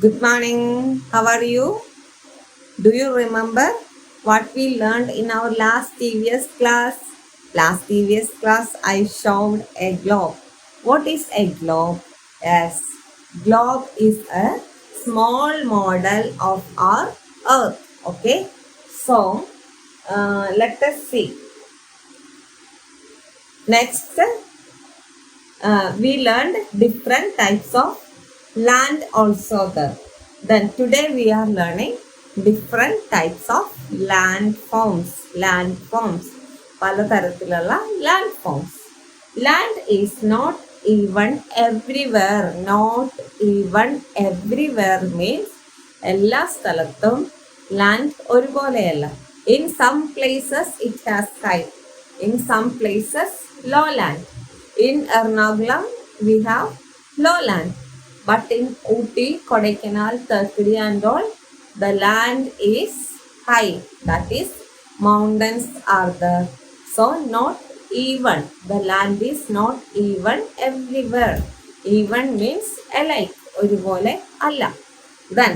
Good morning. How are you? Do you remember what we learned in our last EVS class? Last EVS class, I showed a globe. What is a globe? Yes, globe is a small model of our Earth. Okay, so let us see. Next, we learned different types of land also there. Then today we are learning different types of landforms. Landforms. പലതരത്തിലുള്ള landforms. Land is not even everywhere. Not even everywhere means എല്ലാ സ്ഥലത്തും land ഒരുപോലെയല്ല. In some places it has high. In some places lowland. In Ernakulam, we have lowland. But in Ooty, Kodaikanal, Thirkudi and all, the land is high. That is, mountains are there. So, not even. The land is not even everywhere. Even means alike. ഒരുപോലെ അല്ല. Then,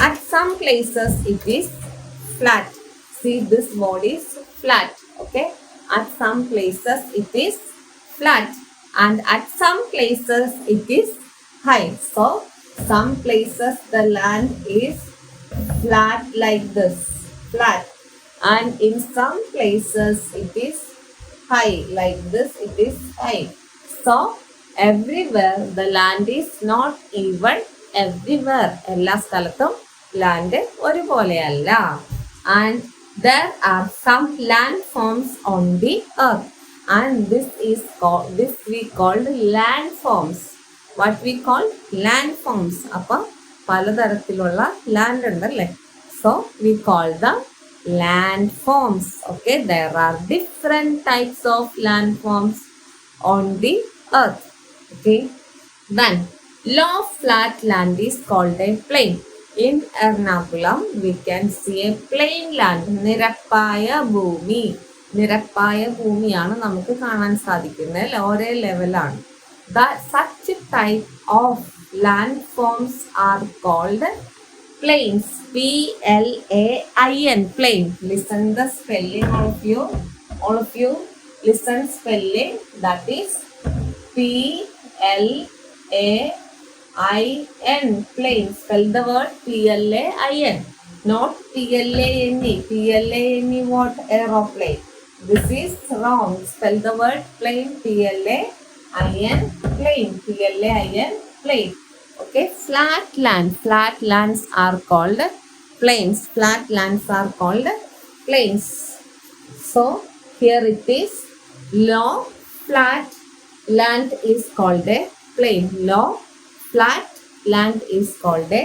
at some places it is flat. See, this board is flat. Okay. At some places it is flat, and at some places it is high. So some places the land is flat like this, flat, and in some places it is high like this, it is high. So everywhere the land is not even everywhere. എല്ലാ സ്ഥലത്തും land ഒരുപോലെയല്ല. And there are some landforms on the earth, and this we called landforms. What we call landforms. അപ്പോൾ പലതരത്തിലുള്ള land ഉണ്ടല്ലേ. So we call them landforms. Okay, there are different types of landforms on the earth. Okay, then low flat land is called a plain. In Ernakulam, we can see a plain land. നിരപ്പായ ഭൂമി. നിരപ്പായ ഭൂമിയാണ് നമുക്ക് കാണാൻ സാധിക്കുന്നത്. ഒരേ ലെവലാണ്. Such type of landforms are called plains. Plain. Plain. Listen the spelling, all of you. All of you listen spelling. That is Plain. Plain. Spell the word Plain. Not Plane. Plane what? Aeroplane. This is wrong. Spell the word plain. Plain. Plain. Plain. Plain. Okay. Flat land. Flat lands are called plains. Flat lands are called plains. So here it is. Low flat land is called a plain. Low flat land is called a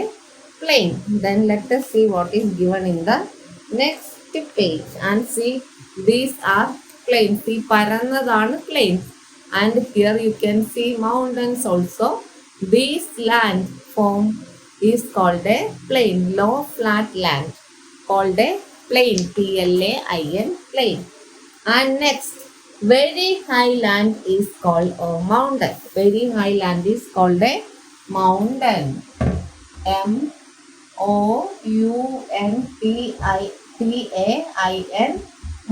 plain. Then let us see what is given in the next page, and see these are plains. See, parannadanu plains, and here you can see mountains also. This land form is called a plain. Low flat land called a plain. Plain. Plain. And next, very high land is called a mountain. Very high land is called a mountain. Mountain.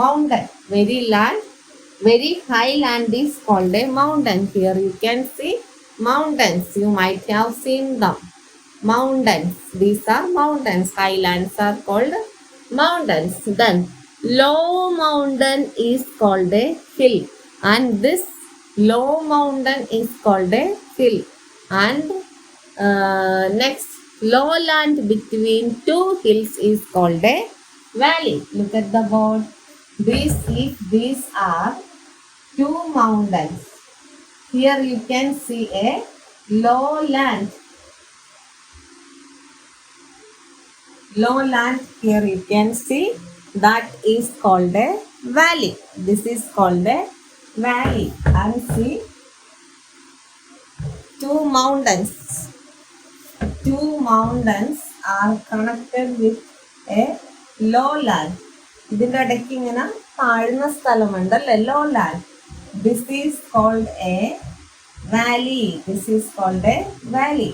Mountain. Very high land is called a mountain. Here you can see mountains. You might have seen them. Mountains. These are mountains. Highlands are called mountains. Then low mountain is called a hill, and this low mountain is called a hill. And next, lowland between two hills is called a valley. Look at the board. These are two mountains. Here you can see a lowland. Lowland, here you can see, that is called a valley. This is called a valley. And see, two mountains are connected with a lowland. ഇതിൻ്റെ ഇടയ്ക്ക് ഇങ്ങനെ താഴ്ന്ന സ്ഥലമുണ്ടല്ലേ, lowland. This is called a valley. This is called a valley.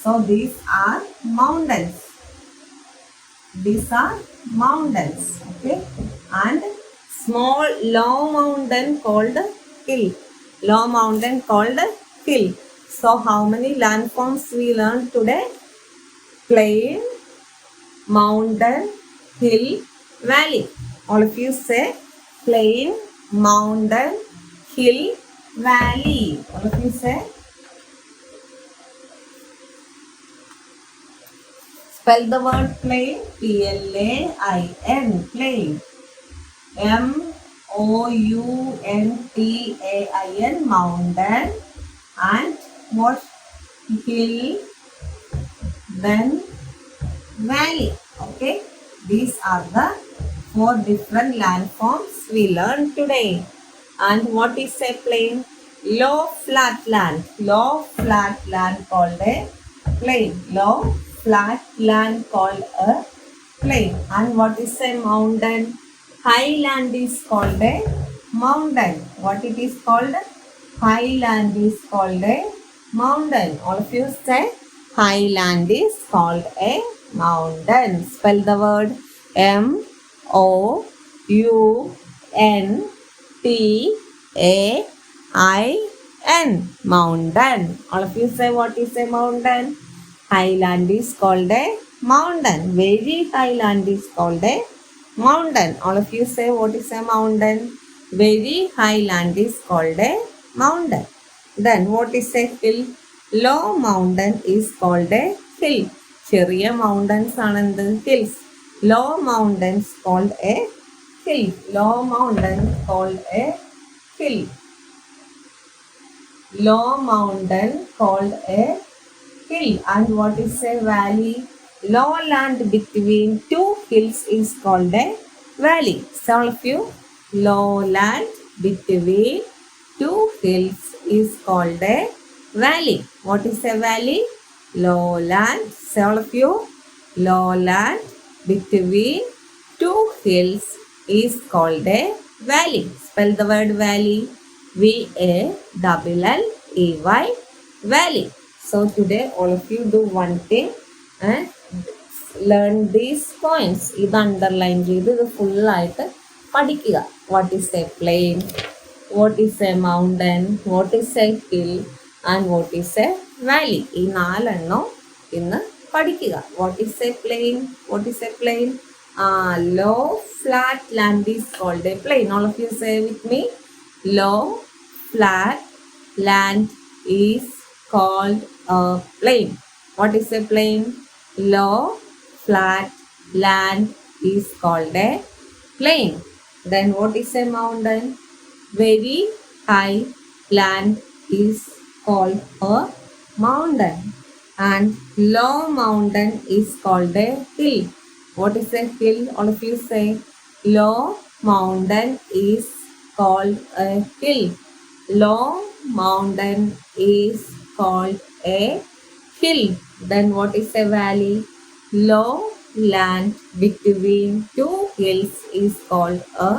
So these are mountains. These are mountains. Okay. And small low mountain called hill. Low mountain called hill. So how many landforms we learned today? Plain, mountain, hill, valley. All of you say plain, mountain, hill, valley. All of you say. Spell the word plain. P-L-A-I-N. Plain. M-O-U-N-T-A-I-N. Mountain. And what? Hill. Then valley. Okay. These are the 4 different landforms we learned today. And what is a plain? Low flat land. Low flat land called a plain. Low flat land called a plain. And what is a mountain? High land is called a mountain. What it is called? High land is called a mountain. All of you say high land is called a mountain. Spell the word M-O-U-N-T-A-I-N. Mountain. All of you say what is a mountain? High land is called a mountain. Very high land is called a mountain. All of you say what is a mountain? Very high land is called a mountain. Then what is a hill? Low mountain is called a hill. ചെറിയ mountains ആണ് എന്ത്? Hills. Low mountains called a hill. Low mountain called a hill. Low mountain called a hill. And what is a valley? Low land between 2 hills is called a valley. So all of you, low land between 2 hills is called a valley. What is a valley? Low land. So all of you, low land between 2 hills is called a valley. Spell the word valley. V-A-L-L-E-Y. Valley. So today all of you do one thing and learn these points. ഇത് underline ചെയ്ത് ഇത് full ആയിട്ട് പഠിക്കുക. What is a plain? What is a mountain? What is a hill? And what is a valley? ഈ 4 എണ്ണം ഇന്ന് പഠിക്കുക. What is a plain? What is a plain? Low flat land is called a plain. All of you say with me. Low flat land is called a plain. What is a plain? Low flat land is called a plain. Then what is a mountain? Very high land is called a mountain. And low mountain is called a hill. What is a hill? All of you say. Low mountain is called a hill. Low mountain is called a hill. Then what is a valley? Low land between 2 hills is called a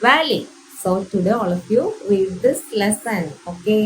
valley. So today all of you read this lesson. Okay.